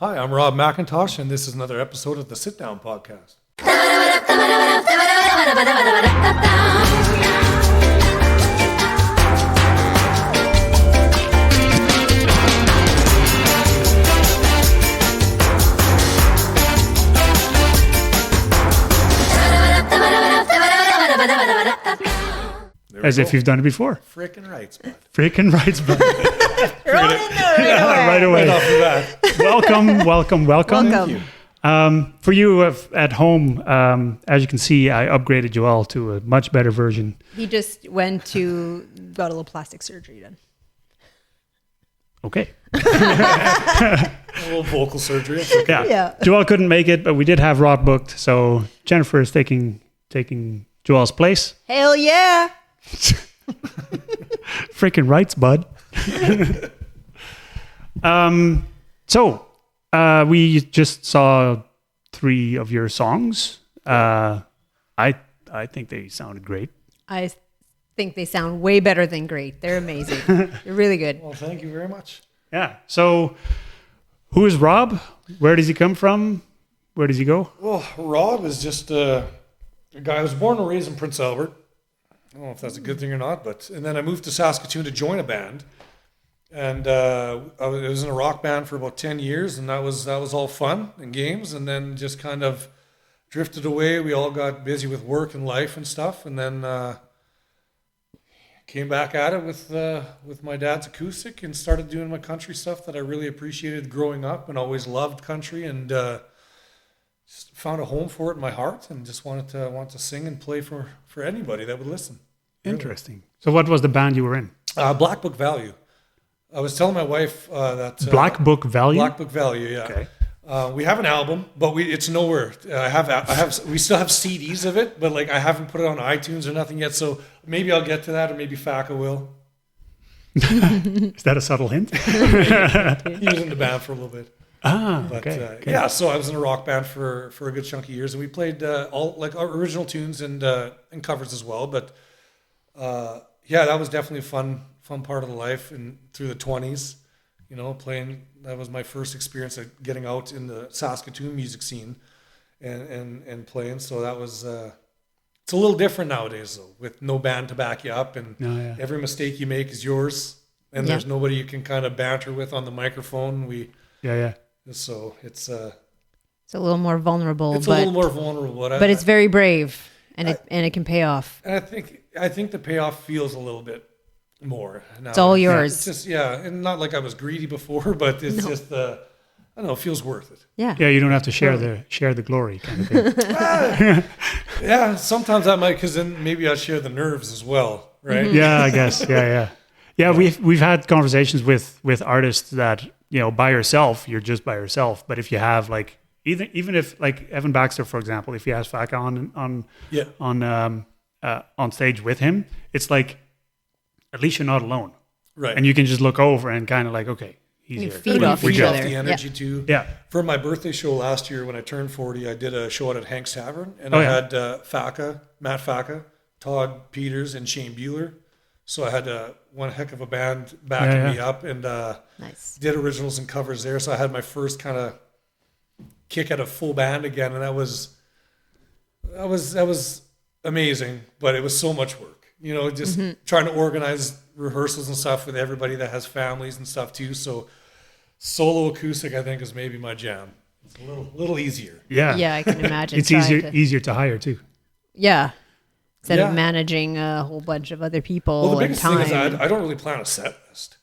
Hi, I'm Rob MacIntosh, and this is another episode of the Sit Down Podcast. As if you've done it before. Frickin' rights, bud. Freaking rights, bud. Throw it in there Right away. Right off the bat. Welcome. Welcome. For you at home, as you can see, I upgraded Joel to a much better version. He just got a little plastic surgery done. Okay. A little vocal surgery. That's okay. Yeah. Joel couldn't make it, but we did have Rod booked, so Jennifer is taking Joel's place. Hell yeah. Freaking rights, bud. We just saw 3 of your songs. I think they sounded great. I think they sound way better than great. They're amazing. They're really good. Well, thank you very much. Yeah. So, who is Rob? Where does he come from? Where does he go? Well, Rob is just a guy who was born and raised in Prince Albert. I don't know if that's a good thing or not, and then I moved to Saskatoon to join a band. And I was in a rock band for about 10 years, and that was all fun and games, and then just kind of drifted away. We all got busy with work and life and stuff, and then came back at it with my dad's acoustic and started doing my country stuff that I really appreciated growing up and always loved country, and just found a home for it in my heart, and just wanted to sing and play for anybody that would listen. Interesting. So, what was the band you were in? Black Book Value. I was telling my wife that Black Book Value. Black Book Value, yeah. Okay. We have an album, but it's nowhere. We still have CDs of it, but like I haven't put it on iTunes or nothing yet. So maybe I'll get to that, or maybe Faka will. Is that a subtle hint? He was in the band for a little bit. Okay. Yeah. So I was in a rock band for a good chunk of years, and we played all like our original tunes and covers as well. But that was definitely a fun part of the life and through the 20s, playing. That was my first experience of getting out in the Saskatoon music scene and playing. So that was, it's a little different nowadays though, with no band to back you up, and every mistake you make is yours, and there's nobody you can kind of banter with on the microphone. So it's a little more vulnerable. It's a little more vulnerable, but it's very brave, and it can pay off. And I think the payoff feels a little bit more now. It's all yours. It's just and not like I was greedy before, but it's just I don't know, it feels worth it. Yeah. Yeah, you don't have to share the glory kind of thing. Yeah, sometimes I might, because then maybe I'll share the nerves as well, right? Mm-hmm. Yeah, I guess. Yeah. We've had conversations with artists that by yourself you're just by yourself, but if you have like even if like Evan Baxter, for example, if he has Faka on stage with him, it's like at least you're not alone, Right? And you can just look over and kind of like, okay, he's You here. feed off We each feed other. off the energy too. Yeah. For my birthday show last year, when I turned 40, I did a show out at Hank's Tavern, and Oh, I yeah. had Matt Faka, Todd Peters, and Shane Bueller. So I had one heck of a band backing me up, and Nice. did originals and covers there. So I had my first kind of kick at a full band again, and that was amazing. But it was so much work, just trying to organize rehearsals and stuff with everybody that has families and stuff too. So solo acoustic, I think, is maybe my jam. It's a little easier. Yeah. Yeah, I can imagine. It's trying easier to hire too. Yeah. Instead Yeah. of managing a whole bunch of other people Well, the and biggest time. thing is I don't really plan a set list.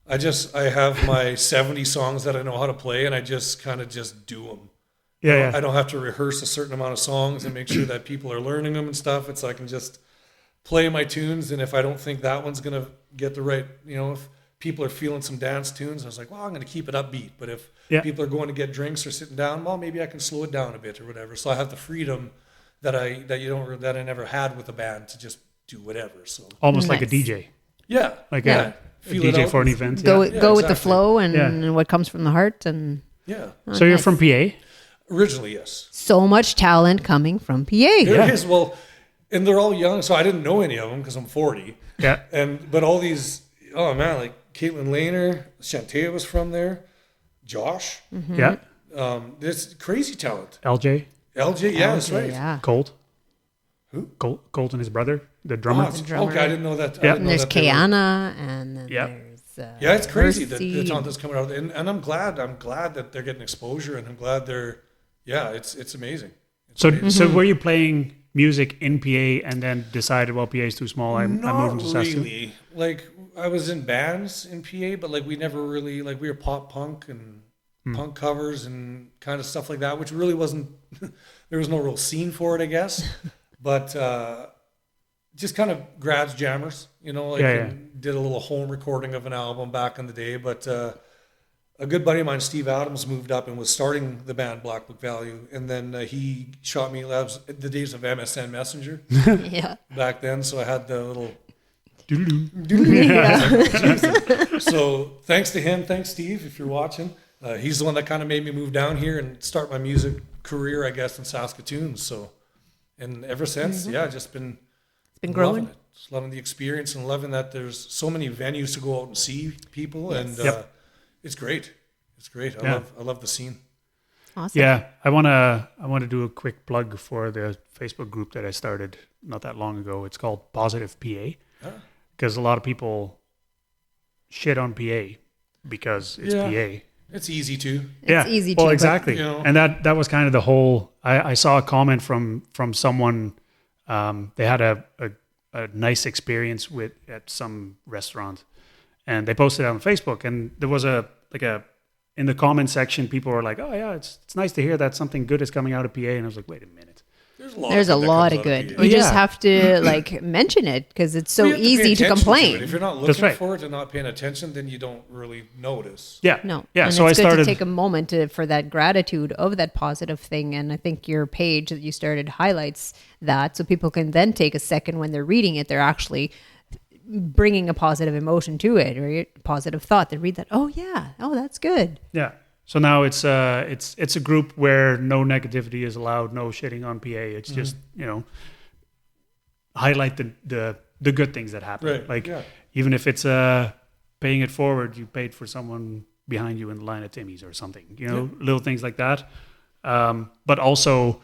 I have my 70 songs that I know how to play, and I just kind of just do them. Yeah. I don't have to rehearse a certain amount of songs and make sure that people are learning them and stuff. It's I can just play my tunes, and if I don't think that one's gonna get the right, if people are feeling some dance tunes, I was like, well, I'm gonna keep it upbeat. But if people are going to get drinks or sitting down, well, maybe I can slow it down a bit or whatever. So I have the freedom that I never had with a band to just do whatever. So Almost like a Nice. DJ. yeah, Like yeah. a Feel it DJ out. for an event. go Yeah. with the exactly. flow and, Yeah. and what comes from the heart, and Yeah. So you're nice. from PA? Originally, yes. so much talent coming from PA. There is. Well, and they're all young, so I didn't know any of them because I'm 40. Yeah. But all these, oh man, like Caitlin Lehner, Shantae was from there. Josh. Yeah. This crazy talent. LJ, LJ, yeah, that's Okay, right. Yeah. Colt. Who? Colt and his brother, the drummer. Oh, drummer. okay, I didn't know that. I Yeah. didn't And know there's that they were- Kayana, and then Yep. there's Yeah, it's crazy that Mercy. the talent that's coming out, and I'm glad that they're getting exposure, and I'm glad they're, yeah, it's amazing. It's So, amazing. so were you playing music in PA and then decided, well, PA is too small. I'm Not moving to Saskatoon. really. Like I was in bands in PA, but like we never really like we were pop punk and punk covers and kind of stuff like that, which really wasn't. There was no real scene for it, I guess. But just kind of grads jammers, like and did a little home recording of an album back in the day. But a good buddy of mine, Steve Adams, moved up and was starting the band Black Book Value, and then he shot me. That was the days of MSN Messenger Yeah. back then, so I had the little. Yeah. So thanks to him, thanks Steve, if you're watching. He's the one that kind of made me move down here and start my music career, I guess, in Saskatoon. So, and ever since, yeah, just been It's been loving growing. it. Just loving the experience and loving that there's so many venues to go out and see people, and Yep. it's great. It's great. Yeah. I love the scene. Awesome. Yeah, I wanna do a quick plug for the Facebook group that I started not that long ago. It's called Positive PA Ah. because a lot of people shit on PA because it's Yeah. PA. It's easy to. It's easy to, Well, but- exactly. You know. And that was kind of the whole. I saw a comment from someone. They had a nice experience at some restaurant, and they posted it on Facebook. And there was in the comment section, people were like, "Oh yeah, it's nice to hear that something good is coming out of PA." And I was like, "Wait a minute." There's a lot. There's a good that lot comes of out good. PA. You just Yeah. have to like mention it because it's so Well, you have to pay easy to attention complain. it. If you're not That's looking right. for it and not paying attention, then you don't really notice. Yeah. No. Yeah. And So I it's good started. to take a moment for that gratitude of that positive thing. And I think your page that you started highlights that so people can then take a second when they're reading it, they're actually bringing a positive emotion to it or a positive thought. They read that, oh yeah, oh that's good. Yeah. So now it's a group where no negativity is allowed, no shitting on PA. It's just highlight the good things that happen. Right, Like yeah. even if it's paying it forward, you paid for someone behind you in the line at Timmy's or something. Little things like that. But also,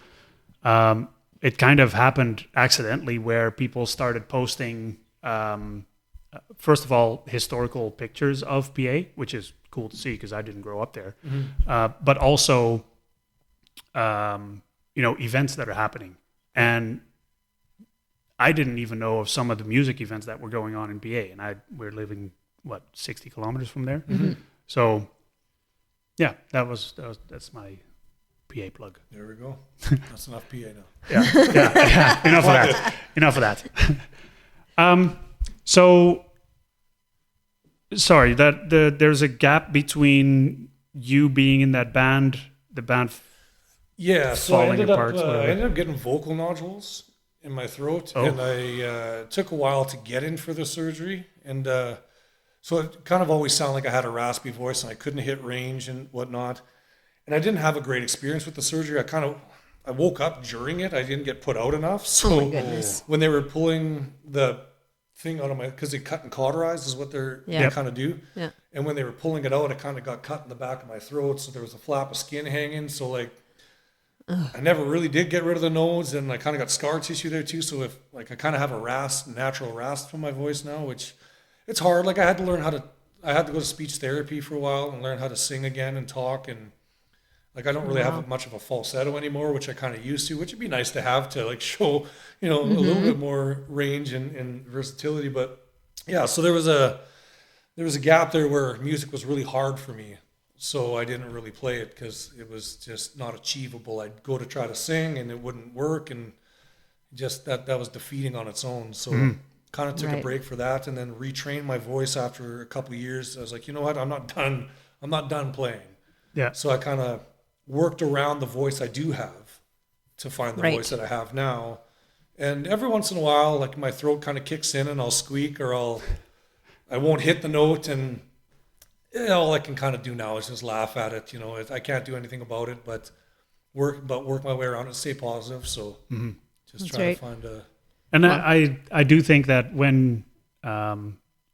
it kind of happened accidentally where people started posting. First of all, historical pictures of PA, which is cool to see because I didn't grow up there. But also, events that are happening. And I didn't even know of some of the music events that were going on in PA. And we're living, 60 kilometers from there? So, yeah, that's my PA plug. There we go. That's enough PA now. Yeah. Enough of that. So, sorry, there's a gap between you being in that band, the band. Yeah, so Falling apart, I whatever. ended up getting vocal nodules in my throat, Oh. and I took a while to get in for the surgery, and so it kind of always sounded like I had a raspy voice, and I couldn't hit range and whatnot, and I didn't have a great experience with the surgery. I woke up during it. I didn't get put out enough, so Oh my goodness. when they were pulling the thing out of my, because they cut and cauterize is what they Yeah. kind of do. Yeah. And when they were pulling it out, it kind of got cut in the back of my throat, so there was a flap of skin hanging. So like, I never really did get rid of the nodes, and I kind of got scar tissue there too. So if like I kind of have a natural rasp from my voice now, which it's hard. Like I had to go to speech therapy for a while and learn how to sing again and talk, and like I don't really have much of a falsetto anymore, which I kind of used to, which would be nice to have to like show, a little bit more range and versatility. But yeah, so there was a gap there where music was really hard for me. So I didn't really play it because it was just not achievable. I'd go to try to sing and it wouldn't work, and just that was defeating on its own. So kind of took a Right. break for that, and then retrained my voice after a couple of years. I was like, you know what? I'm not done playing. Yeah. So I kind of worked around the voice I do have to find the Right. voice that I have now. And every once in a while, like my throat kind of kicks in and I'll squeak, or I won't hit the note, and all I can kind of do now is just laugh at it. I can't do anything about it, but work my way around it, stay positive. So just That's try right. to find a. And I do think that when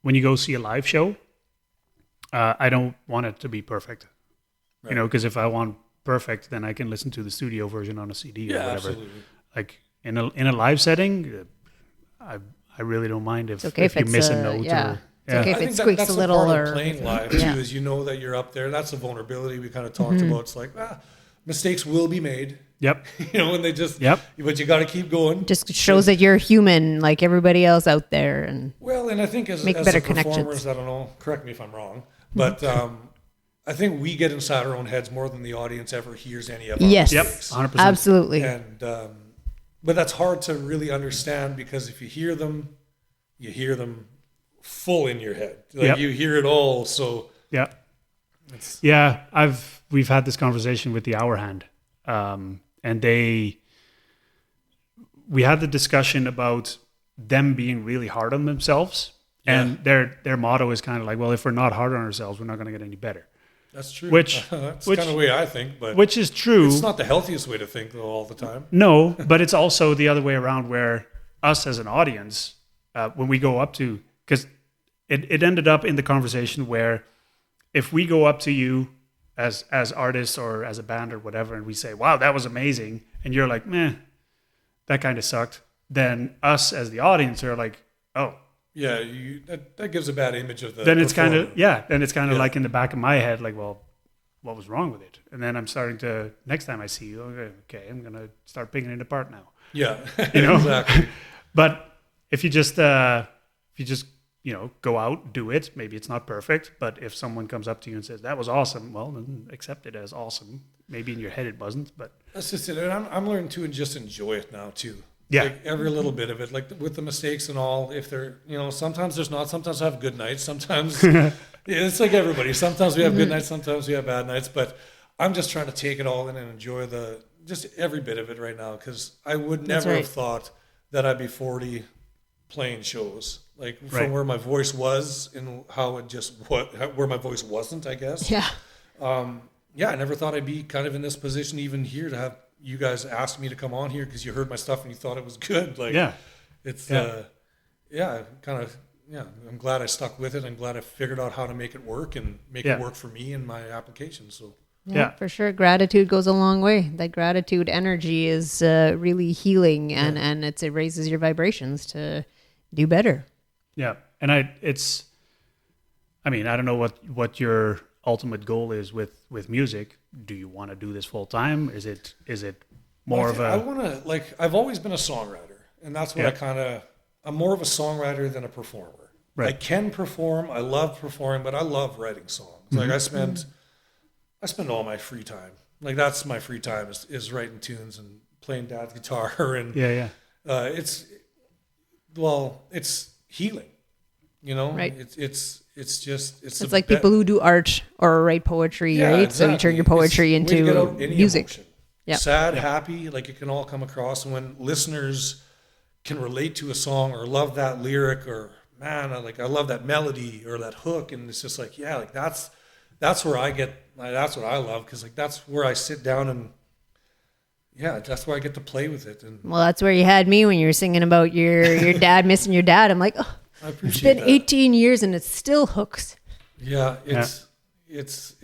you go see a live show, I don't want it to be perfect. You know, because if I want perfect, then I can listen to the studio version on a CD or whatever. Absolutely. Like in a live setting, I really don't mind if, It's okay if you it's miss a a- note. yeah. Or, It's okay if I it think squeaks that's a the little part or of playing live yeah. too, is you know that you're up there. That's the vulnerability we kind of talked about. It's like, mistakes will be made, Yep. you know, and they just, Yep. but you got to keep going. Just shows that you're human like everybody else out there. And Well, and I think as Make as better the performers, connections. I don't know, correct me if I'm wrong, but I think we get inside our own heads more than the audience ever hears any of our yes, Yep. mistakes. 100%. absolutely. And but that's hard to really understand, because if you hear them, you hear them full in your head. Like Yep. you hear it all. So Yeah. it's, Yeah, we've had this conversation with the Hour Hand, and we had the discussion about them being really hard on themselves, and their motto is kind of like, well, if we're not hard on ourselves, we're not going to get any better, that's true. Which- that's which- kind of the way I think, but which is true. it's not the healthiest way to think though all the time. No, but it's also the other way around, where us as an audience, when we go up to, because it ended up in the conversation where if we go up to you as artists or as a band or whatever, and we say, wow, that was amazing, and you're like, meh, that kind of sucked, then us as the audience are like, oh, Yeah, that gives a bad image of the. then it's kind of, performer. then it's kind of Yeah. like in the back of my head, like, well, what was wrong with it? And then I'm starting to, next time I see you, okay, I'm going to start picking it apart now. Yeah, You know? exactly. But if you just you know, go out, do it. Maybe it's not perfect, but if someone comes up to you and says that was awesome, well, then accept it as awesome. Maybe in your head it wasn't, but That's just it. And I'm learning to just enjoy it now too. Yeah. Like every little bit of it, like with the mistakes and all. If they're, you know, sometimes there's not. Sometimes I have good nights. Sometimes yeah, it's like everybody. Sometimes we have good nights. Sometimes we have bad nights. But I'm just trying to take it all in and enjoy just every bit of it right now, because I would That's never right. have thought that I'd be 40 playing shows, like from Right. where my voice was and how it just where my voice wasn't, I guess. Yeah. Yeah, I never thought I'd be kind of in this position even here to have you guys ask me to come on here because you heard my stuff and you thought it was good. Like, yeah, it's, Yeah. I'm glad I stuck with it. I'm glad I figured out how to make it work and make Yeah. it work for me and my application. So, Yeah. For sure. Gratitude goes a long way. That gratitude energy is really healing, and it raises your vibrations to do better. yeah. And I don't know what your ultimate goal is with music. Do you want to do this full time? Is it more of I a want to, like, I've always been a songwriter, and that's what Yeah. I'm more of a songwriter than a performer. Right. I can perform. I love performing, but I love writing songs. Like I spend all my free time. Like that's my free time is writing tunes and playing dad's guitar and yeah it's healing, you know. Right. It's It's like people who do art or write poetry, right? So you turn your poetry It's a way to get into out any music. emotion. Yep. Sad, happy, like it can all come across. And when listeners can relate to a song or love that lyric, or man, I love that melody or that hook, and it's just like, yeah, like that's where I get, that's what I love, because like that's where I sit down and yeah, that's where I get to play with it. And Well, that's where you had me when you were singing about your dad missing your dad. I'm like, oh, I it's appreciate been that. 18 years and it still hooks. Yeah, it's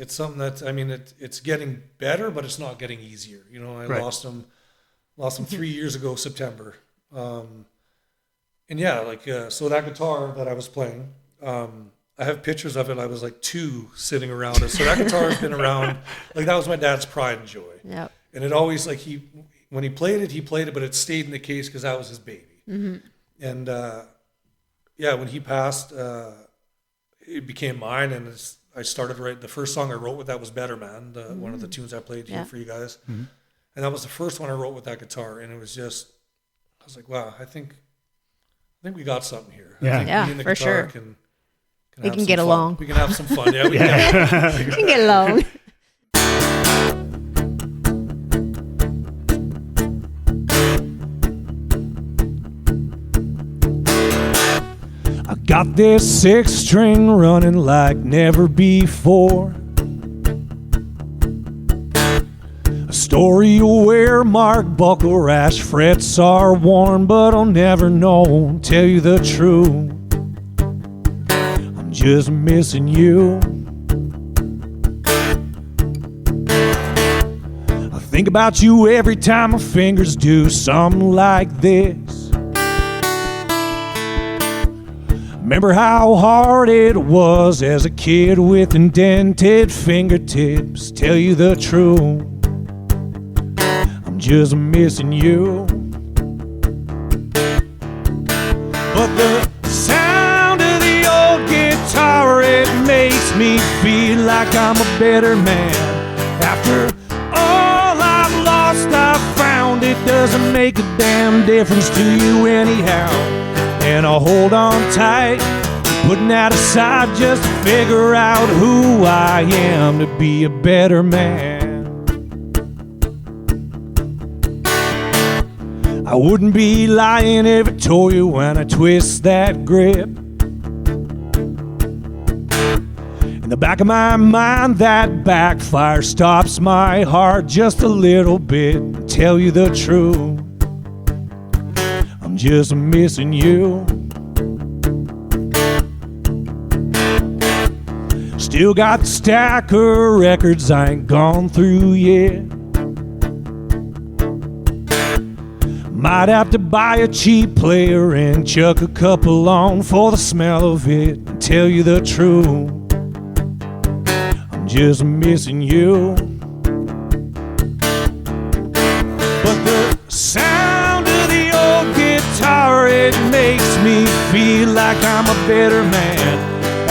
something that, I mean, it's getting better, but it's not getting easier. You know, I Right. lost him 3 years ago, September. And yeah, like, so that guitar that I was playing, I have pictures of it. I was like 2 sitting around it. So that guitar has been around, like that was my dad's pride and joy. Yeah. And it always, like when he played it, but it stayed in the case because that was his baby. Mm-hmm. And yeah, when he passed, it became mine, and I started writing. The first song I wrote with that was "Better Man," one of the tunes I played here for you guys, and that was the first one I wrote with that guitar. And it was just, I was like, wow, I think we got something here. I Yeah. think Yeah, me and the for guitar sure. We have can some get fun. along. We can have some fun. Yeah, we can. You can get along. I got this 6-string running like never before. A story where Mark Buckle rash frets are worn, but I'll never know. Tell you the truth, I'm just missing you. Think about you every time my fingers do something like this. Remember how hard it was as a kid with indented fingertips. Tell you the truth, I'm just missing you. But the sound of the old guitar, it makes me feel like I'm a better man. After all I've lost, I've found it doesn't make a damn difference to you anyhow. And I'll hold on tight, putting that aside just to figure out who I am to be a better man. I wouldn't be lying if I told you when I twist that grip. In the back of my mind, that backfire stops my heart just a little bit. Tell you the truth, I'm just missing you. Still got the stack of records I ain't gone through yet. Might have to buy a cheap player and chuck a couple on for the smell of it. And tell you the truth, I'm just missing you. But the sound of the old guitar, it makes me feel like I'm a better man.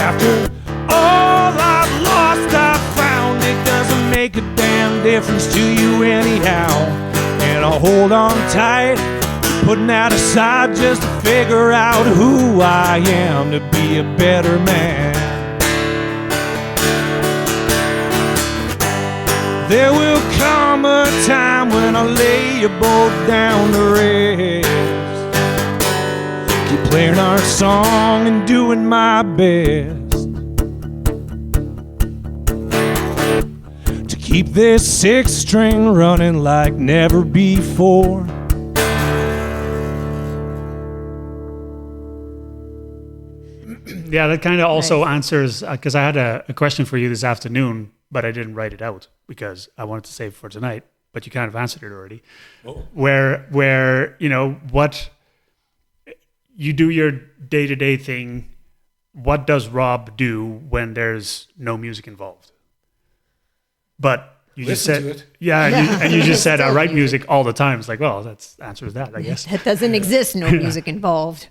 After all I've lost, I found it doesn't make a damn difference to you anyhow. And I'll hold on tight, putting that aside just to figure out who I am to be a better man. There will come a time when I lay you both down to rest. Keep playing our song and doing my best to keep this six string running like never before. Yeah, that kind of also answers, because I had a question for you this afternoon, but I didn't write it out because I wanted to save it for tonight, but you kind of answered it already. Oh. Where, you know, what you do your day-to-day thing, what does Rob do when there's no music involved? But you just Listen said, to it. yeah, and you just said I write music all the time. It's like, well, that answers that, I guess. That doesn't exist, no music involved.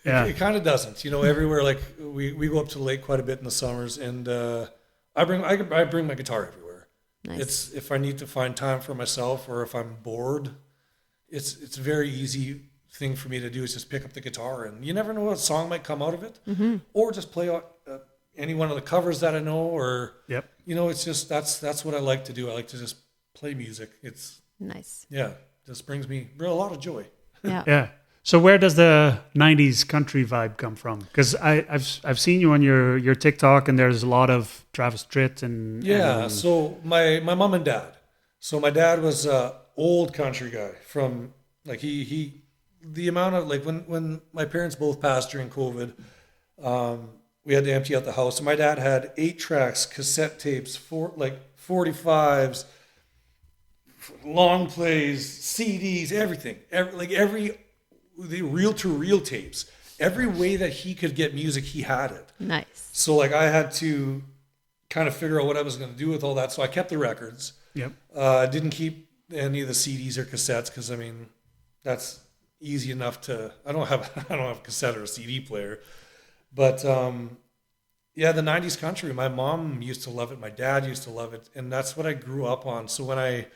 Yeah. It kind of doesn't. You know, everywhere, like we go up to the lake quite a bit in the summers, and I bring my guitar everywhere. Nice. It's if I need to find time for myself or if I'm bored, it's a very easy thing for me to do is just pick up the guitar, and you never know what song might come out of it, or just play any one of the covers that I know, or Yep. you know, it's just that's what I like to do. I like to just play music. It's Nice. just brings me a lot of joy. Yeah. Yeah. So where does the 90s country vibe come from? Because I've seen you on your TikTok, and there's a lot of Travis Tritt and So my mom and dad. So my dad was a old country guy from like he the amount of like when my parents both passed during COVID, we had to empty out the house. So my dad had 8 tracks, cassette tapes, 45s, long plays, CDs, everything. The reel-to-reel tapes. Every way that he could get music, he had it. Nice. So like I had to kind of figure out what I was going to do with all that. So I kept the records. Yep. I didn't keep any of the CDs or cassettes because I mean that's easy enough to. I don't have a cassette or a CD player, but yeah, the '90s country. My mom used to love it. My dad used to love it, and that's what I grew up on. So when I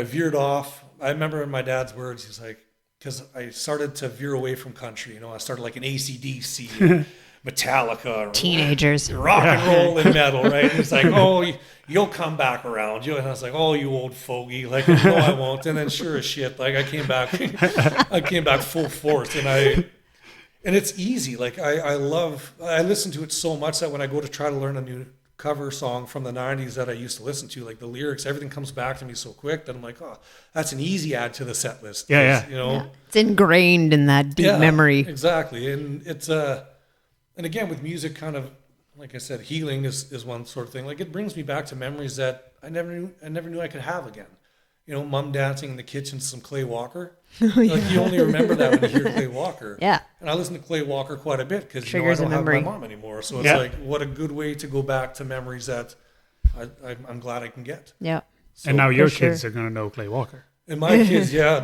veered off, I remember in my dad's words, he's like, because I started to veer away from country. You know, I started like an AC/DC, Metallica, Teenagers. rock and roll and metal, right? It's like, oh, you'll come back around. And I was like, oh, you old fogey. Like, no, I won't. And then sure as shit, like I came back full force. And it's easy. Like I listen to it so much that when I go to try to learn a new cover song from the 90s that I used to listen to, like the lyrics, everything comes back to me so quick that I'm like, oh, that's an easy add to the set list. Yeah. You know? Yeah. It's ingrained in that deep memory. Exactly. And it's and again with music kind of like I said, healing is one sort of thing. Like it brings me back to memories that I never knew I could have again. mom dancing in the kitchen to some Clay Walker. Like you only remember that when you hear Clay Walker. Yeah. And I listen to Clay Walker quite a bit because I Triggers a don't have memory. my mom anymore. So it's Yeah. like, what a good way to go back to memories that I'm glad I can get. Yeah. So, And now your sure. kids are going to know Clay Walker. and my kids, yeah,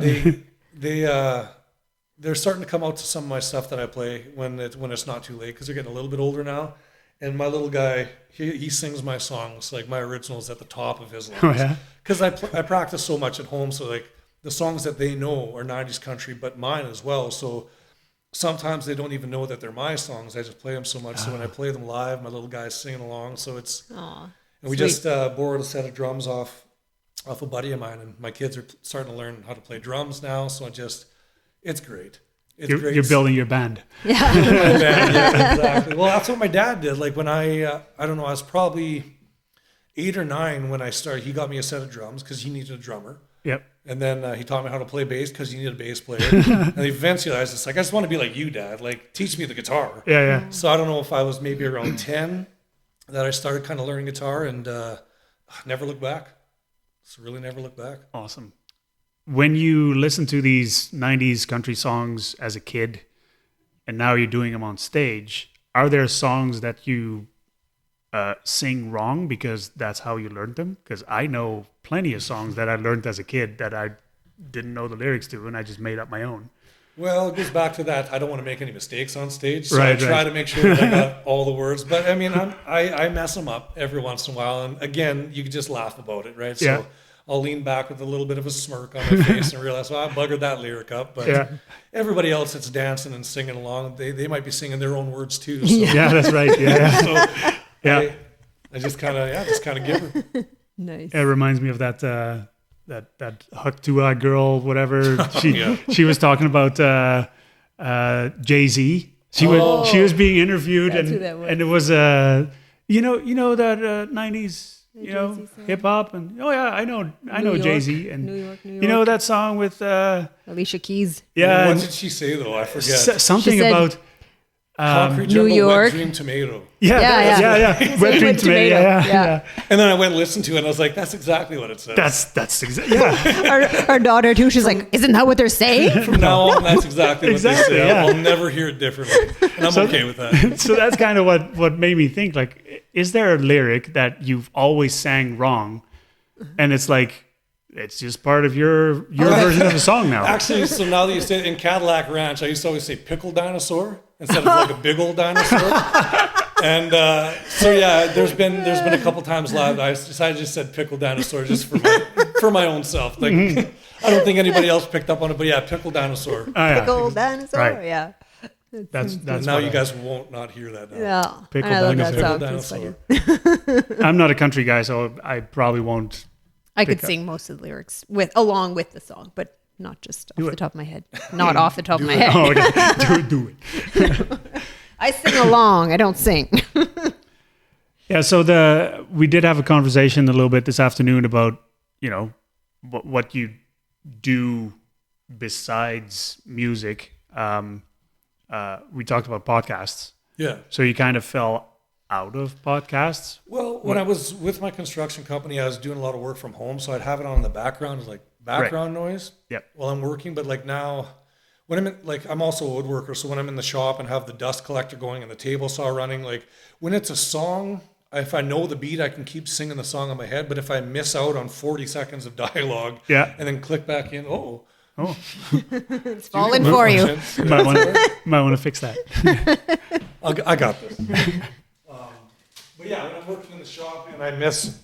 they're starting to come out to some of my stuff that I play when it's not too late because they're getting a little bit older now. And my little guy, he sings my songs, like my originals at the top of his lungs. Oh, yeah? Because I practice so much at home, so like the songs that they know are 90s country, but mine as well. So sometimes they don't even know that they're my songs. I just play them so much. So when I play them live, my little guy's singing along. So it's, Aw, and we sweet. just borrowed a set of drums off a buddy of mine, and my kids are starting to learn how to play drums now. So it's great. It's great. You're building your band. Yeah, exactly. Well, that's what my dad did. Like when I don't know, I was probably 8 or 9 when I started. He got me a set of drums because he needed a drummer. Yep. And then he taught me how to play bass because he needed a bass player. And eventually I was just like, I just want to be like you, Dad. Like, teach me the guitar. Yeah, yeah. So I don't know if I was maybe around 10 that I started kind of learning guitar, and never looked back. It's really never looked back. Awesome. When you listen to these 90s country songs as a kid and now you're doing them on stage, are there songs that you sing wrong because that's how you learned them? Because I know plenty of songs that I learned as a kid that I didn't know the lyrics to and I just made up my own. Well, it goes back to that. I don't want to make any mistakes on stage, so Right, I try right. to make sure that I got all the words. But I mean, I mess them up every once in a while, and again, you can just laugh about it, right? So Yeah. I'll lean back with a little bit of a smirk on my face and realize, well, I buggered that lyric up. But Yeah. everybody else that's dancing and singing along, they might be singing their own words too. So, Yeah, that's right. Yeah. so Yeah. I just kind of give her. Nice. It reminds me of that that Huck Two-Eyed Girl, whatever. Yeah. She was talking about Jay-Z. She was being interviewed, That's who that was. and it was you know that 90s Jay-Z song? hip hop, and I know York, Jay-Z, and New York. you know that song with Alicia Keys. yeah, What and did she say though? I forget. something She said, about Concrete New Jungle, York. Wet Dream Tomato. yeah. Wet Dream Wet Tomato, Tomato, yeah. yeah. And then I went and listened to it, and I was like, that's exactly what it says. That's exactly yeah. Our daughter too. She's like, isn't that what they're saying? From now on, that's exactly what Exactly, they say. yeah. I'll never hear it differently. And I'm okay with that. So that's kind of what made me think, like, is there a lyric that you've always sang wrong, and it's like it's just part of your version of the song now? Actually, so now that you say it, in Cadillac Ranch, I used to always say pickle dinosaur instead of like a big old dinosaur. And so yeah, there's been a couple times live I decided I just said pickle dinosaur just for my own self. Like I don't think anybody else picked up on it, but yeah, pickle dinosaur. Oh, yeah. Pickle dinosaur. Right. Yeah. That's Now what you I- guys won't not hear that now. Yeah. Pickle I love that dinosaur. song. Pickle It's funny. dinosaur. I'm not a country guy, so I probably won't. I could Pick up. sing most of the lyrics along with the song, but not just off Do the it. top of my head. Not off the top of my head. Oh, okay. do it. I sing along. I don't sing. Yeah. So we did have a conversation a little bit this afternoon about what you do besides music. We talked about podcasts. Yeah. So you kind of fell out of podcasts. Well, when I was with my construction company, I was doing a lot of work from home, so I'd have it on in the background as like background noise Yep. while I'm working. But like now, when I'm in, like I'm also a woodworker, so when I'm in the shop and have the dust collector going and the table saw running, like when it's a song, if I know the beat, I can keep singing the song in my head. But if I miss out on 40 seconds of dialogue, Yeah. and then click back in, Oh, It's falling for you. might want to fix that. I got this. But yeah, when I'm working in the shop and I miss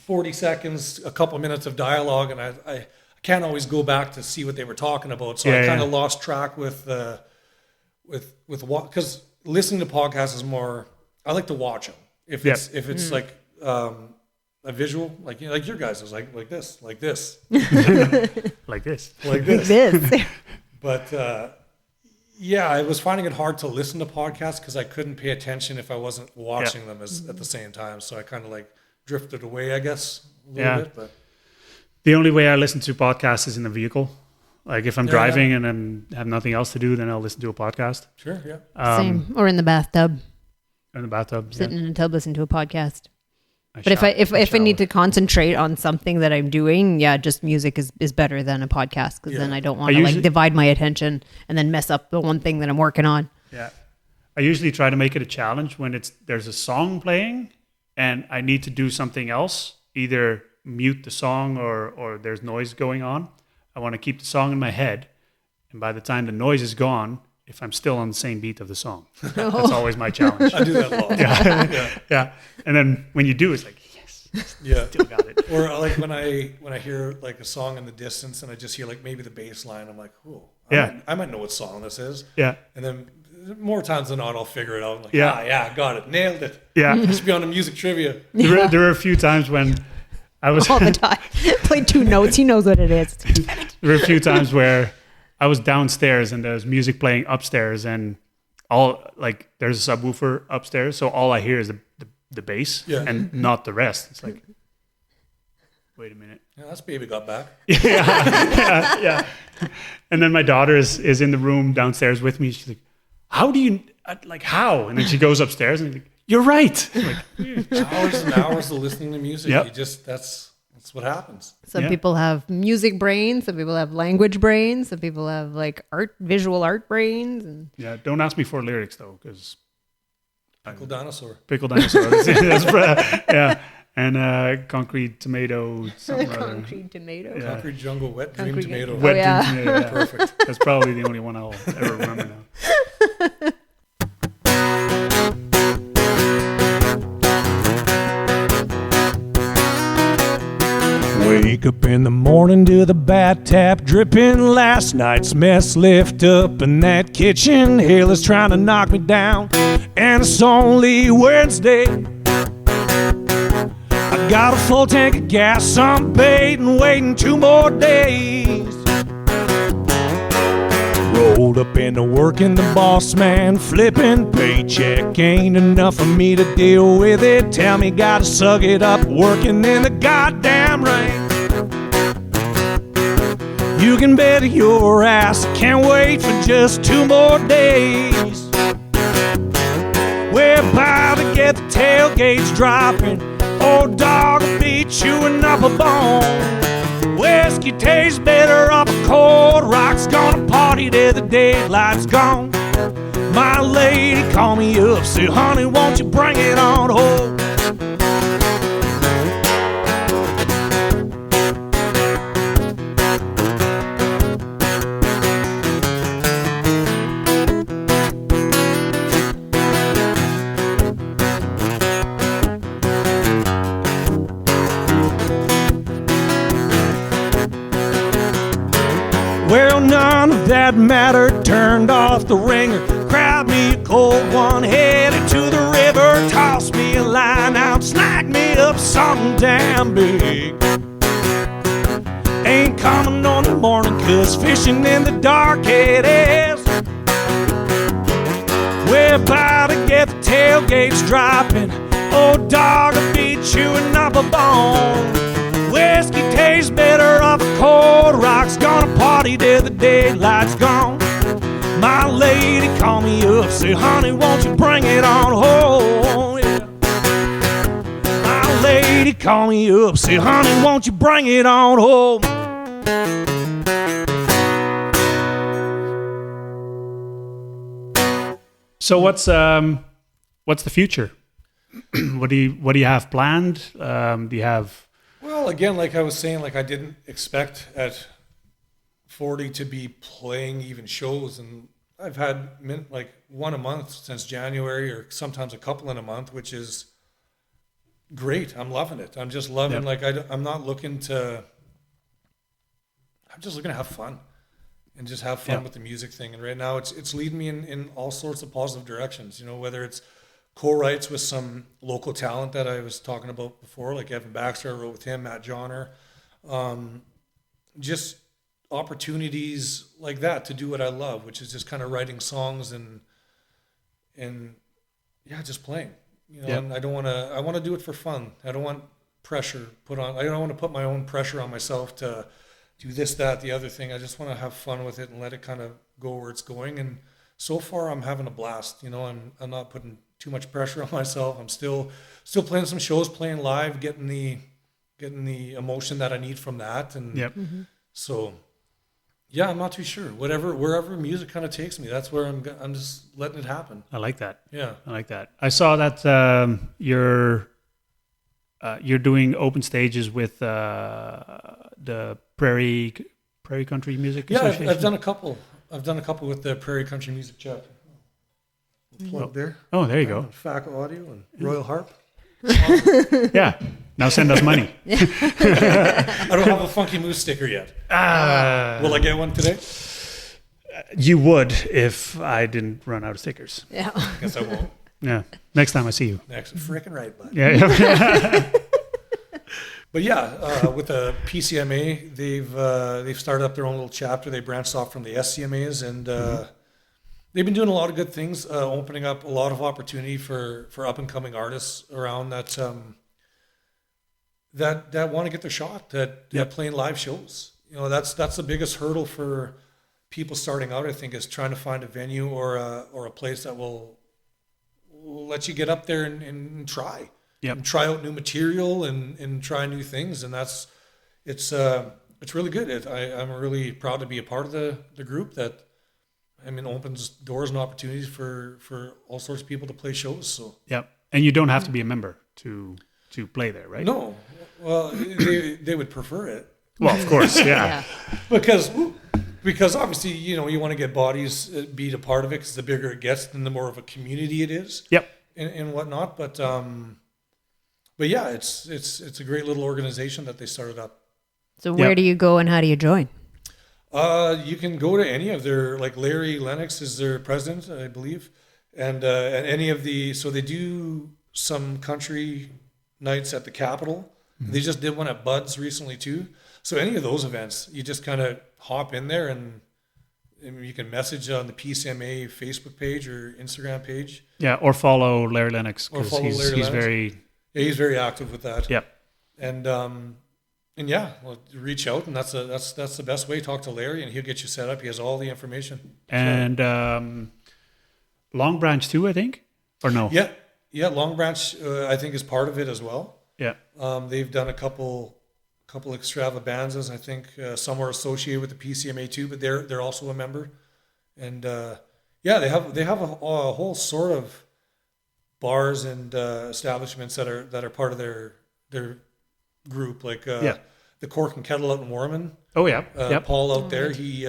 40 seconds, a couple minutes of dialogue, and I can't always go back to see what they were talking about. So I Yeah, kind of yeah. lost track with what, because listening to podcasts is more, I like to watch them. If it's like a visual, like like your guys is like this, like this. like this. This. But yeah, I was finding it hard to listen to podcasts because I couldn't pay attention if I wasn't watching them at the same time. So I kind of like drifted away, I guess, a little bit. But The only way I listen to podcasts is in the vehicle. Like if I'm Yeah, driving and then have nothing else to do, then I'll listen to a podcast. sure, yeah. Same. Or in the bathtub, In the bathtub. Yeah. sitting in a tub, listening to a podcast. But if I need to concentrate on something that I'm doing, yeah, just music is better than a podcast, because then I don't want to like divide my attention and then mess up the one thing that I'm working on. Yeah. I usually try to make it a challenge when there's a song playing and I need to do something else, either mute the song or there's noise going on. I want to keep the song in my head. And by the time the noise is gone, if I'm still on the same beat of the song, that's always my challenge. I do that a lot. Yeah. And then when you do, it's like, yes, still got it. Or like when I hear like a song in the distance and I just hear like maybe the bass line, I'm like, oh, I might know what song this is. Yeah. And then more times than not, I'll figure it out. I'm like, got it, nailed it. Yeah. It should be on the music trivia. There were a few times when I was all the time. Played 2 notes. He knows what it is. There were a few times where I was downstairs and there was music playing upstairs, and there's a subwoofer upstairs, so all I hear is the bass and not the rest. It's like, wait a minute. Yeah, that's Baby Got Back. yeah. And then my daughter is in the room downstairs with me. She's like, how? And then she goes upstairs and like, you're right. Like, hours and hours of listening to music. Yep. That's what happens. Some people have music brains. Some people have language brains. Some people have like visual art brains. And don't ask me for lyrics though, because Pickle Dinosaur. Yeah. And concrete tomato. Concrete tomato. Yeah. Concrete Jungle, Wet Dream Tomato. Wet Dream Tomato. Yeah. Perfect. That's probably the only one I'll ever remember now. Wake up in the morning to the bat tap dripping. Last night's mess lift up in that kitchen. Hell is trying to knock me down, and it's only Wednesday. I got a full tank of gas, I'm baiting, waiting 2 more days. Rolled up into work and the boss man flipping. Paycheck ain't enough for me to deal with it. Tell me gotta suck it up, working in the goddamn rain. You can bet your ass I can't wait for just 2 more days. We're about to get the tailgates dropping. Old dog will be chewing up a bone. Whiskey tastes better off a cold rock's gonna party till the daylight's gone. My lady called me up, said, honey, won't you bring it on home? Well, none of that mattered. Turned off the ringer, grabbed me a cold one, headed to the river, tossed me a line out, snagged me up something damn big. Ain't coming on the morning, 'cause fishing in the dark it is. We're about to get the tailgates dropping. Old dog will be chewing up a bone. Whiskey tastes better off a cold rock's gonna party till the daylight's gone. My lady called me up, said, honey, won't you bring it on home? Yeah. My lady called me up, said, honey, won't you bring it on home? So what's the future? What do you have planned? Do you have? Well, again, like I was saying, like I didn't expect at 40 to be playing even shows, and I've had like 1 a month since January, or sometimes a couple in a month, which is great. I'm loving it. I'm just loving, like I'm not looking to, I'm just looking to have fun and just have fun with the music thing. And right now it's leading me in all sorts of positive directions, you know, whether it's co-writes with some local talent that I was talking about before, like Evan Baxter, I wrote with him, Matt Johnner, just opportunities like that to do what I love, which is just kind of writing songs and just playing, you know. And I want to do it for fun. I don't want pressure put on. I don't want to put my own pressure on myself to do this, that, the other thing. I just want to have fun with it and let it kind of go where it's going. And so far I'm having a blast, you know. I'm not putting too much pressure on myself. I'm still playing some shows, playing live, getting the emotion that I need from that. And Yep. so, yeah, I'm not too sure. Wherever music kind of takes me, that's where I'm just letting it happen. I like that. Yeah. I like that. I saw that you're doing open stages with the Prairie Country Music Yeah, Association. I've done a couple. I've done a couple with the Prairie Country Music chapter. Plug there. Oh, there you go. FAC Audio and Royal Harp. Yeah. Now send us money. I don't have a Funky Moose sticker yet. Will I get one today? You would if I didn't run out of stickers. Yeah. Guess I won't. Yeah. Next time I see you. Next, freaking right, bud. Yeah. But yeah, with the PCMA, they've started up their own little chapter. They branched off from the SCMAs, and they've been doing a lot of good things, opening up a lot of opportunity for up and coming artists around that want to get their shot at playing live shows. You know, that's the biggest hurdle for people starting out. I think is trying to find a venue or a place that will let you get up there and try. Yep. And try out new material and try new things, and it's really good. I'm really proud to be a part of the group that opens doors and opportunities for all sorts of people to play shows. So Yep. And you don't have to be a member to play there, right? no, well they would prefer it Well, of course, yeah. because obviously you want to get bodies be a part of it because the bigger it gets, then the more of a community it is. Yep. And whatnot, but yeah, it's a great little organization that they started up. So where do you go and how do you join? You can go to any of their, like Larry Lennox is their president, I believe, and any of so they do some country nights at the Capitol. Mm-hmm. They just did one at Bud's recently too. So any of those events, you just kind of hop in there and you can message on the PCMA Facebook page or Instagram page. Yeah, or follow Larry Lennox because he's Lennox. very... Yeah, he's very active with that. Yep. And yeah, well, reach out, and that's the best way. Talk to Larry, and he'll get you set up. He has all the information. And Long Branch too, I think, or no? Yeah. Long Branch, I think, is part of it as well. Yeah. They've done a couple extravaganzas. I think some are associated with the PCMA too, but they're also a member. And they have a whole sort of bars and establishments that are part of their group, like the Cork and Kettle out in Warman. Oh yeah, Paul out there, he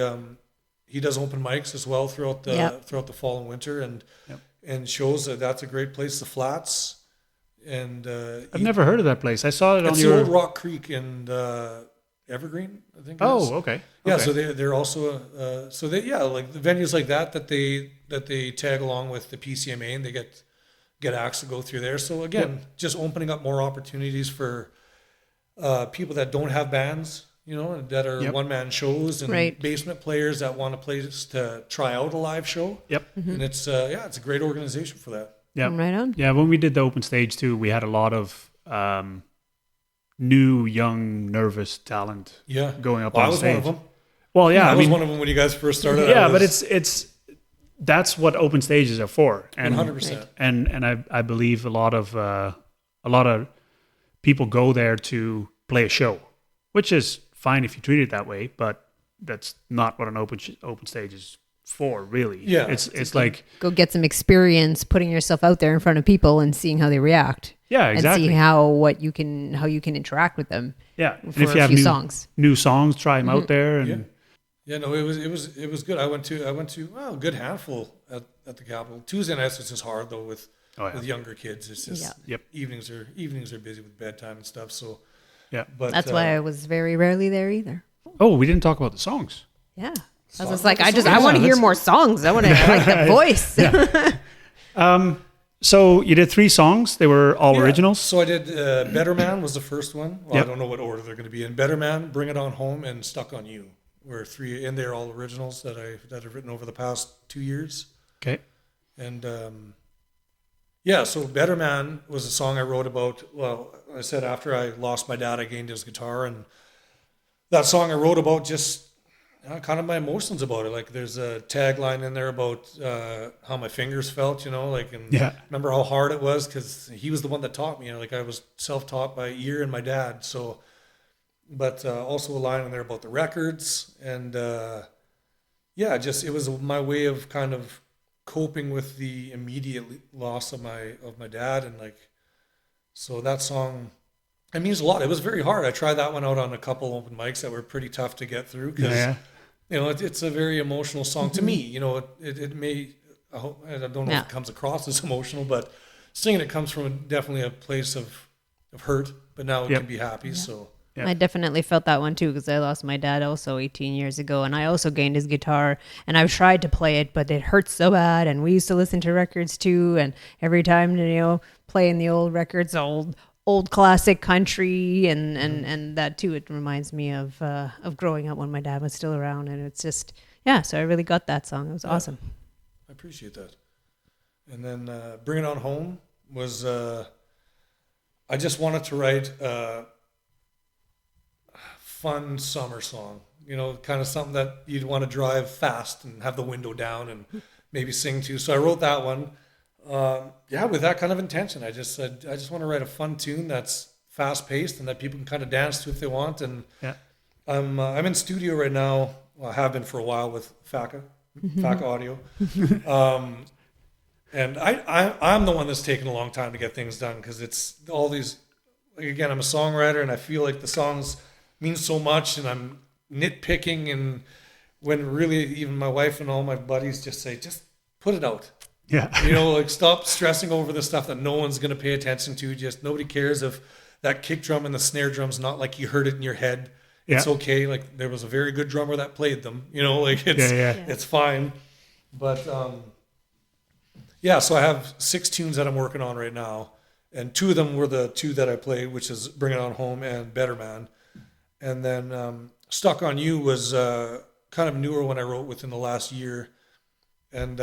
does open mics as well throughout the fall and winter, and shows that's a great place. The Flats, and I've never heard of that place. I saw it on it's your the old Rock Creek and Evergreen, I think. Okay. Yeah, Okay. so they're also like the venues like that they tag along with the PCMA, and they get access to go through there. So again, just opening up more opportunities for people that don't have bands, that are one-man shows, and basement players that want a place to try out a live show. Yep. Mm-hmm. And it's a great organization for that. Yeah. Right on. Yeah, when we did the open stage too, we had a lot of new, young, nervous talent going up on I was stage. one of them. Well, yeah, I was one of them when you guys first started. Yeah, but it's that's what open stages are for, and 100%. And I believe a lot of people go there to play a show, which is fine if you treat it that way, but that's not what an open stage is for, really. Yeah, it's like Go get some experience putting yourself out there in front of people and seeing how they react. Yeah, exactly. And see how you can interact with them. Yeah, For and if you have new new songs, try them out there. And Yeah, no, it was good. I went to a good handful at the Capitol. Tuesday nights was just hard though with younger kids. It's just evenings are busy with bedtime and stuff. So but that's why I was very rarely there either. Oh, we didn't talk about the songs. Yeah, I was just like, I want to hear more songs. I like the voice. So you did 3 songs. They were all originals. So I did Better Man was the first one. Well, I don't know what order they're going to be in. Better Man, Bring It On Home, and Stuck on You were 3, and they're all originals that I've written over the past 2 years. Okay. And so Better Man was a song I wrote about. Well, I said after I lost my dad, I gained his guitar, and that song I wrote about just kind of my emotions about it. Like there's a tagline in there about how my fingers felt, like, and Yeah. remember how hard it was because he was the one that taught me. Like I was self-taught by ear and my dad. So, but also a line in there about the records and just it was my way of kind of coping with the immediate loss of my dad, and like, so that song. It means a lot. It was very hard. I tried that one out on a couple open mics that were pretty tough to get through because, it's a very emotional song to me. It may, I don't know if it comes across as emotional, but singing it comes from definitely a place of hurt, but now it can be happy. So I definitely felt that one too because I lost my dad also 18 years ago, and I also gained his guitar, and I've tried to play it, but it hurts so bad. And we used to listen to records too, and every time playing the old records, old classic country, and that too. It reminds me of growing up when my dad was still around, and it's just So I really got that song. It was awesome. I appreciate that. And then "Bring It On Home" was I just wanted to write a fun summer song. Kind of something that you'd want to drive fast and have the window down and maybe sing to. So I wrote that one. With that kind of intention. I just said, I just want to write a fun tune that's fast paced and that people can kind of dance to if they want. And I'm in studio right now. Well, I have been for a while with FACA Audio. And I'm the one that's taken a long time to get things done because it's all these, like, again, I'm a songwriter and I feel like the songs mean so much and I'm nitpicking, and when really even my wife and all my buddies just say, just put it out. Yeah. Like stop stressing over the stuff that no one's going to pay attention to. Just nobody cares if that kick drum and the snare drum's not like you heard it in your head. It's okay. Like there was a very good drummer that played them, it's fine. But, so I have 6 tunes that I'm working on right now. And 2 of them were the 2 that I played, which is Bring It On Home and Better Man. And then Stuck on You was kind of newer one I wrote within the last year. And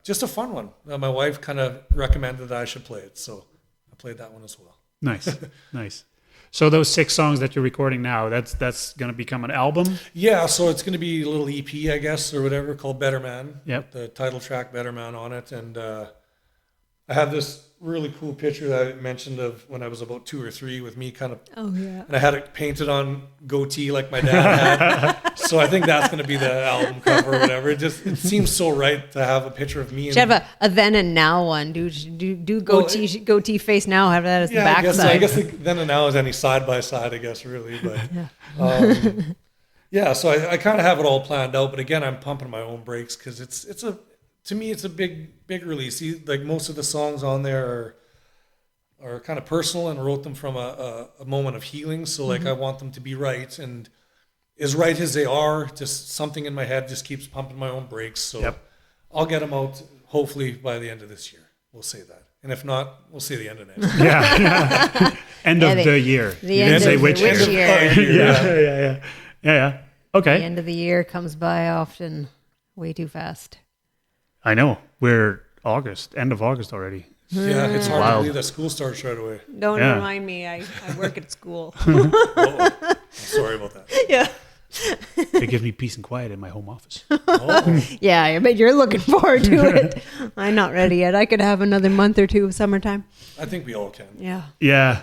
just a fun one. My wife kind of recommended that I should play it, so I played that one as well. Nice. So those 6 songs that you're recording now, that's going to become an album? Yeah, so it's going to be a little EP, I guess, or whatever, called Better Man. Yep. The title track, Better Man, on it. And I have this really cool picture that I mentioned of when I was about 2 or 3 with me kind of. Oh, yeah. And I had it painted on goatee like my dad had. So I think that's going to be the album cover or whatever. It seems so right to have a picture of me. You should have a then and now one. Do goatee face now. Have that as the backside. I guess the then and now is any side by side, I guess, really. But so I kind of have it all planned out. But again, I'm pumping my own brakes because to me, it's a big release. Like most of the songs on there are kind of personal, and wrote them from a moment of healing. So like I want them to be right, and as right as they are, just something in my head just keeps pumping my own brakes. So I'll get them out hopefully by the end of this year. We'll say that. And if not, we'll say the end of next year. End of the year. The end of which year. Yeah. Okay. The end of the year comes by often way too fast. I know. We're end of August already. Yeah, it's hard to believe that school starts right away. Don't remind me. I work at school. Sorry about that. Yeah. It gives me peace and quiet in my home office. Yeah, I bet you're looking forward to it. I'm not ready yet. I could have another month or 2 of summertime. I think we all can. Yeah.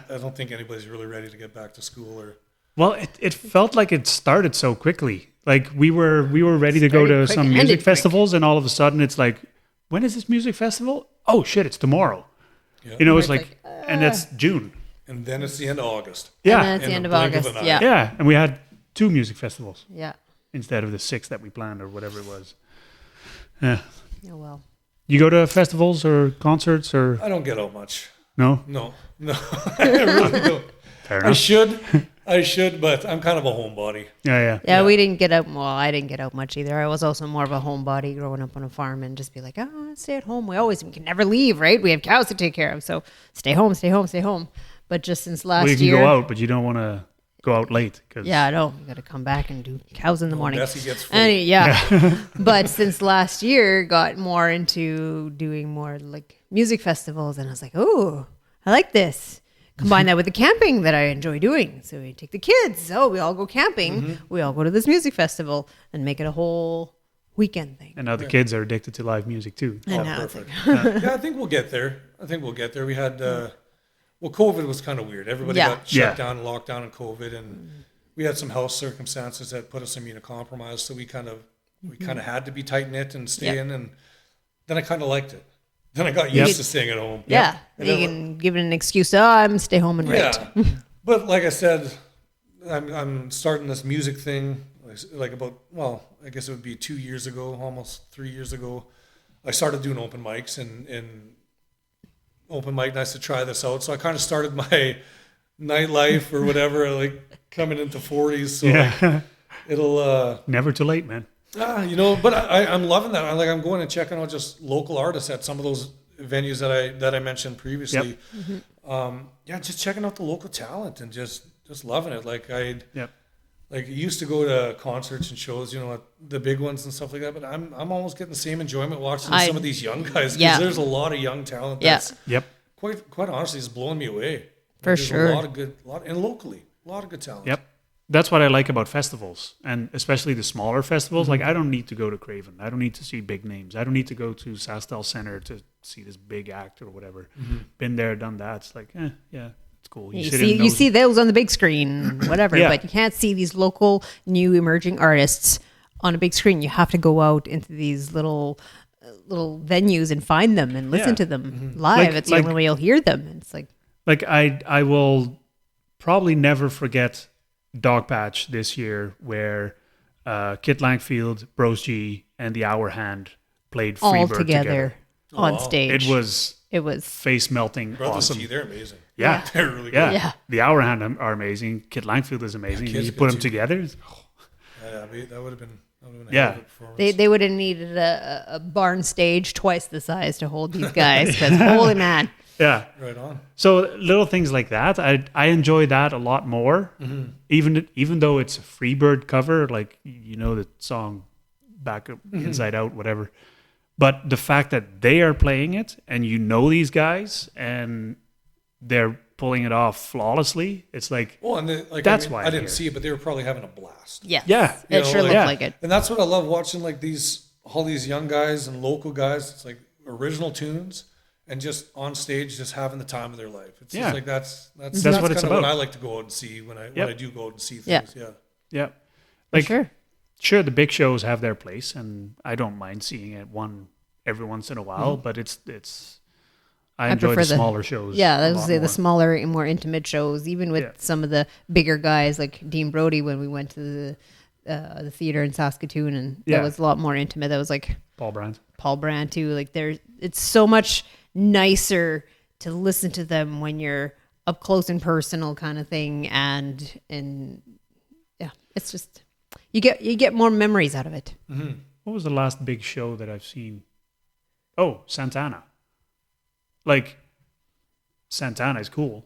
I don't think anybody's really ready to get back to school or. Well, it felt like it started so quickly. Like we were ready to go to some music festivals, and all of a sudden it's like, when is this music festival? Oh shit, it's tomorrow. Yeah. It's like and that's June. And then it's the end of August. Yeah. And then it's the end of August. Yeah. Yeah. And we had 2 music festivals. Yeah. Instead of the 6 that we planned or whatever it was. Yeah. Oh well. You go to festivals or concerts or? I don't get out much. No. I really don't. Fair enough. I should, but I'm kind of a homebody. Yeah. We didn't get out. Well, I didn't get out much either. I was also more of a homebody growing up on a farm and just be like, stay at home. We can never leave, right? We have cows to take care of. So stay home. But just since last year. You can go out, but you don't want to go out late. Yeah, I know. You got to come back and do cows in the morning. Bessie gets full. But since last year, got more into doing more like music festivals. And I was like, oh, I like this. combine that with the camping that I enjoy doing. So we take the kids. Oh, we all go camping. We all go to this music festival and make it a whole weekend thing. And now the kids are addicted to live music too. And now it's perfect. like, Yeah, I think we'll get there. We had, well, COVID was kind of weird. Everybody Yeah. got shut down and locked down in COVID, and we had some health circumstances that put us immunocompromised. So we kind of had to be tight knit and stay in. And then I kind of liked it. Then I got used to staying at home. yeah, And you then, can give it an excuse. Oh, I'm stay home and write. yeah. But like I said, I'm starting this music thing. Like about, well, I guess it would be 2 years ago, almost 3 years ago. I started doing open mics and open mic nights to try this out. So I kind of started my nightlife or whatever, like coming into 40s. So like, it'll Never too late, man. but I'm loving that. I'm going and checking out just local artists at some of those venues that I mentioned previously. Just checking out the local talent and just loving it. Like I used to go to concerts and shows, at the big ones and stuff like that. But I'm almost getting the same enjoyment watching some of these young guys, because there's a lot of young talent that's quite honestly is blowing me away. For There's sure. a lot of good, and locally, a lot of good talent. Yep. That's what I like about festivals, and especially the smaller festivals. Like, I don't need to go to Craven. I don't need to see big names. I don't need to go to Sastel Center to see this big act or whatever. Been there, done that. It's like, it's cool. You see those on the big screen, whatever, but you can't see these local new emerging artists on a big screen. You have to go out into these little venues and find them and listen to them live. It's the only way you'll hear them. And it's like I will probably never forget Dogpatch this year, where Kit Langfield, Bros G, and the Hour Hand played all Freebird together on stage. It was face melting, Brothers awesome. G, they're amazing. Yeah, They're really good. yeah. The Hour Hand are amazing. Kit Langfield is amazing. Kit's You good put them too. together. That would have been a Yeah. hell of a performance. they would have needed a barn stage twice the size to hold these guys. Because holy man, Yeah. Right on. So little things like that, I enjoy that a lot more. Even though it's a Freebird cover, like the song back up, inside out, whatever. But the fact that they are playing it and these guys and they're pulling it off flawlessly, it's like, Well, and That's why I I'm didn't here. see it, but they were probably having a blast. yes, Yeah. it sure looked yeah. like it. And that's what I love watching, like all these young guys and local guys. It's like original tunes and just on stage, just having the time of their life. It's Yeah. just like that's what it's kind of about. what I like to go out and see when I do go out and see Yeah. things. Yeah. yeah. For Like, sure. sure, the big shows have their place, and I don't mind seeing it every once in a while, but I enjoy the prefer smaller shows. Yeah, a those lot are the more. smaller and more intimate shows. Even with some of the bigger guys like Dean Brody, when we went to the theater in Saskatoon, and that was a lot more intimate. That was like Paul Brandt. Paul Brand too. Like it's so much nicer to listen to them when you're up close and personal kind of thing, and yeah, it's just you get more memories out of it. What was the last big show that I've seen? Oh, Santana. Like, Santana is cool,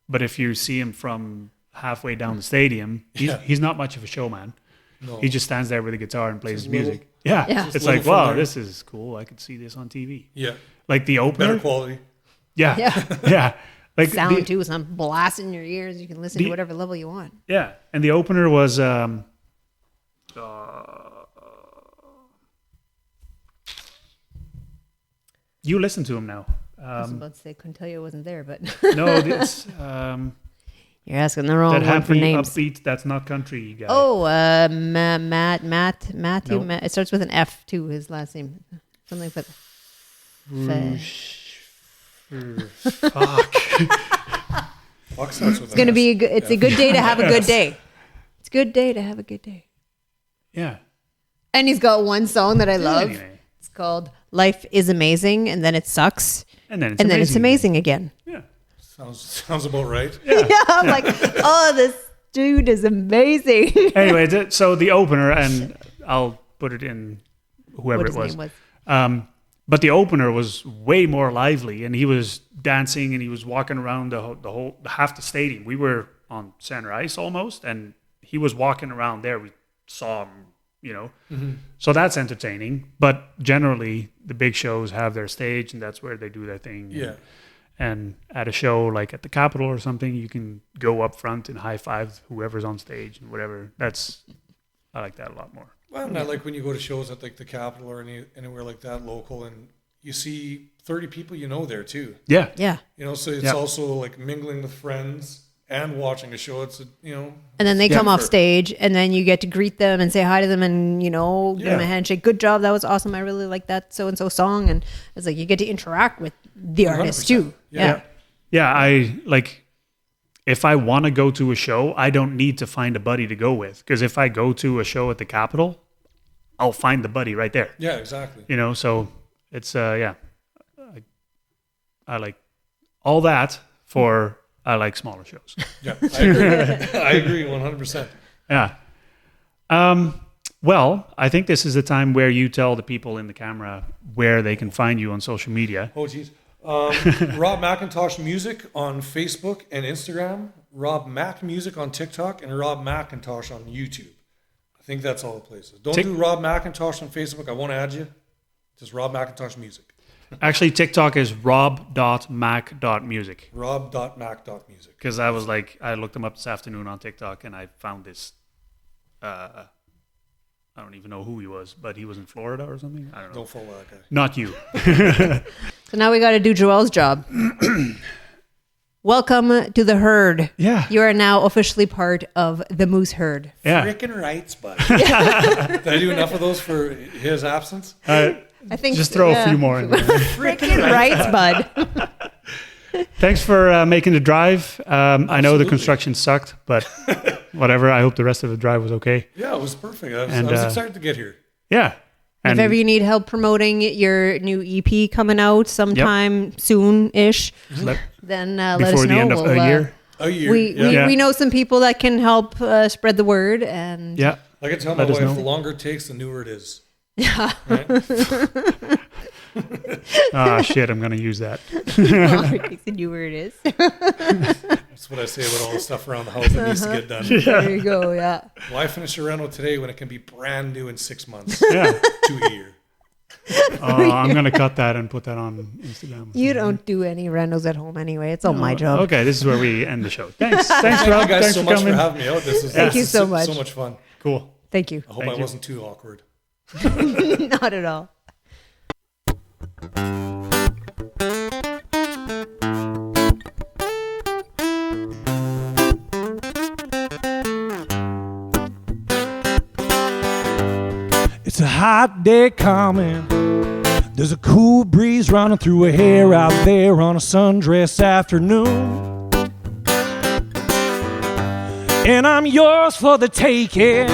but if you see him from halfway down the stadium, he's not much of a showman. No. He just stands there with a guitar and plays his Just music. little- Yeah. Yeah. It's Just like, little from wow, there. this is cool. I could see this on TV. Yeah. Like the opener. Better quality. Yeah. Yeah. Yeah. Like Sound the- too, it's not blasting in your ears. You can listen to whatever level you want. Yeah. And the opener was you listen to him now. I was about to say, couldn't tell you I wasn't there, but No, it's you're asking the wrong that one for happy names. upbeat that's not country guy. Oh, Matthew. No. It starts with an F too. His last name, something with. Fuck. Fox starts with It's gonna be. It's a good day to have a good day. It's a good day to have a good day. Yeah. And he's got one song that I love. Anyway. It's called "Life Is Amazing," and then it sucks, And then it's amazing again. Yeah. Sounds about right. Yeah, I'm like, oh, this dude is amazing. Anyway, so the opener, and I'll put it in whoever What it his was. name was. But the opener was way more lively, and he was dancing and he was walking around the whole half the stadium. We were on center ice almost, and he was walking around there. We saw him, So that's entertaining. But generally, the big shows have their stage, and that's where they do their thing. Yeah. And at a show like at the Capitol or something, you can go up front and high five whoever's on stage and whatever. I like that a lot more. Well, and I like when you go to shows at like the Capitol or anywhere like that local, and you see 30 people you know there too. Yeah. Yeah. You know, so it's also like mingling with friends and watching a show. It's and then they come off stage, and then you get to greet them and say hi to them, and give them a handshake. Good job, that was awesome. I really like that so and so song, and it's like you get to interact with the artist too. Yeah. I like. If I want to go to a show, I don't need to find a buddy to go with, because if I go to a show at the Capitol, I'll find the buddy right there. Yeah, exactly. So it's I like all that for. I like smaller shows. Yeah, I agree. I agree 100%. Yeah. Well, I think this is the time where you tell the people in the camera where they can find you on social media. Oh, geez. Rob MacIntosh Music on Facebook and Instagram, Rob Mac Music on TikTok, and Rob MacIntosh on YouTube. I think that's all the places. Don't do Rob MacIntosh on Facebook. I won't add you. Just Rob MacIntosh Music. Actually, TikTok is rob.mac.music. Rob.mac.music. Because I was like, I looked him up this afternoon on TikTok and I found this. I don't even know who he was, but he was in Florida or something. I don't know. Don't follow that guy. Not you. So now we got to do Joel's job. Welcome to the herd. Yeah. You are now officially part of the Moose herd. Yeah. Frickin' rights, bud. Did I do enough of those for his absence? I think just throw a few more in there. Frickin' rights, bud. Thanks for making the drive. I know the construction sucked, but whatever. I hope the rest of the drive was okay. Yeah, it was perfect. I was excited to get here. Yeah. And if ever you need help promoting your new EP coming out sometime soon-ish, then let us know. Before the end of a year. A year. We know some people that can help spread the word. And yeah. I can tell my wife, the longer it takes, the newer it is. Yeah. Right? Shit, I'm going to use that. The newer it is. That's what I say about all the stuff around the house that needs to get done. There you go, yeah. Why finish a rental today when it can be brand new in 6 months? Yeah. To a year. I'm going to cut that and put that on Instagram. You don't do any rentals at home anyway. It's all my job. Okay, this is where we end the show. Thanks, Rob. Thank you guys Thanks so for much coming. for having me out. Thank you so much. So much fun. Cool. Thank you. I hope I wasn't too awkward. Not at all. It's a hot day coming. There's a cool breeze running through her hair out there on a sundress afternoon. And I'm yours for the taking.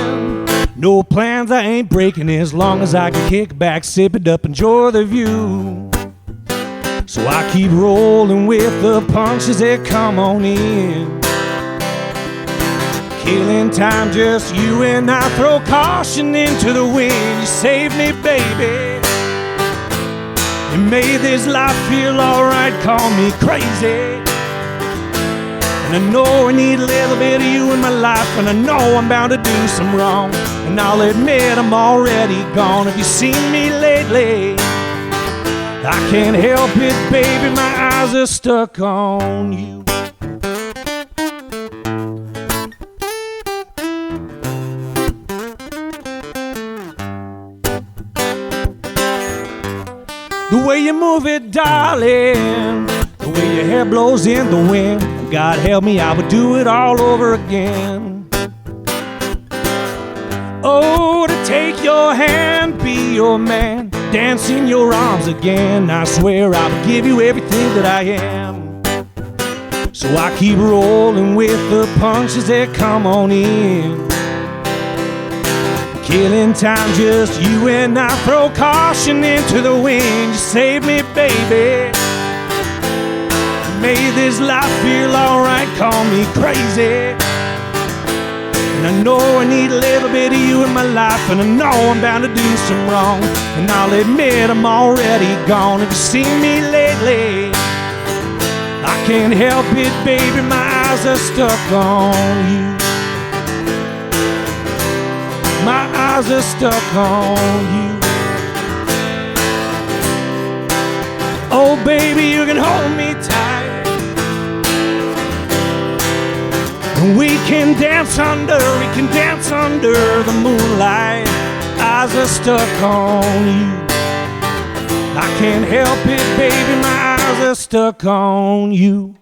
No plans I ain't breaking as long as I can kick back, sip it up, enjoy the view. So I keep rolling with the punches that come on in. Killing time, just you and I, throw caution into the wind. You saved me, baby. You made this life feel alright, call me crazy. And I know I need a little bit of you in my life, and I know I'm bound to do some wrong. And I'll admit I'm already gone. Have you seen me lately? I can't help it, baby, my eyes are stuck on you. The way you move it, darling, the way your hair blows in the wind. God help me, I would do it all over again. Oh, to take your hand, be your man, dance in your arms again. I swear I would give you everything that I am. So I keep rolling with the punches that come on in. Killing time, just you and I, throw caution into the wind. You saved me, baby. Made this life feel alright, call me crazy. And I know I need a little bit of you in my life, and I know I'm bound to do some wrong. And I'll admit I'm already gone. Have you seen me lately? I can't help it, baby, my eyes are stuck on you. My eyes are stuck on you. Oh, baby, you can hold me tight. And we can dance under the moonlight. Eyes are stuck on you. I can't help it, baby, my eyes are stuck on you.